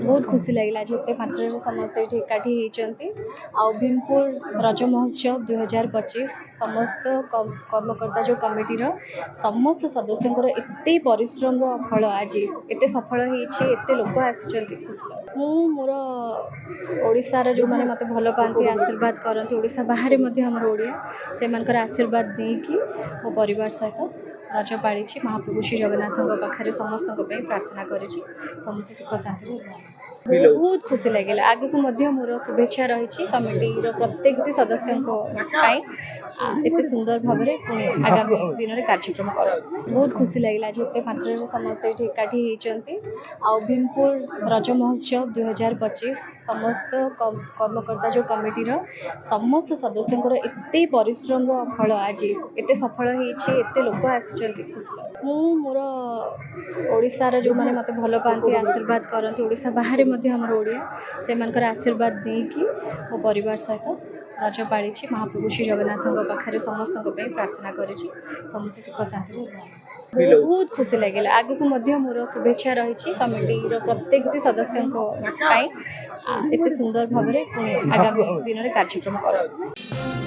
बहुत खुशी लगे जिते पांच समस्त ये एकाठी होती भीमपुर रज महोत्सव 2025 समस्त कर्मकर्ता जो कमिटीर समस्त सदस्यों एत परिश्रम फल आज एत सफल होते लोक आसी खुशी मोर ओडिशार जो मैंने मत भल पाती आशीर्वाद करती ओडिशा बाहर आमर ओडिया से आशीर्वाद देकी मो परिवार सहित रज पाड़ी महाप्रभु श्री जगन्नाथ पाखे समस्त प्रार्थना करी समस्त सुख शांति बहुत खुशी लगे आगे को मोर शुभेच्छा रही कमिटीर प्रत्येक सदस्यों एत सुंदर भाव में आगामी दिन में कार्यक्रम कर बहुत खुशी लगे जिते पांच समस्त ये एकाठी होती भीमपुर रज महोत्सव 2025 समस्त कर्मकर्ता जो कमिटीर समस्त सदस्यों एत परिश्रम फल आज एत सफल होते लोक आसी खुशी मोर ओडिशार जो मैंने मत भल पाती आशीर्वाद करती ओडिशा बाहर आमर ओडिया से आशीर्वाद देकी मो परिवार सहित रज पाड़ी महाप्रभु श्री जगन्नाथ पाखे समस्त प्रार्थना करी समस्त सुख शांति बहुत खुशी लगे आगे को मोर शुभेच्छा रही कमिटीर प्रत्येक सदस्यों एत सुंदर भाव में आगामी दिन में कार्यक्रम कर।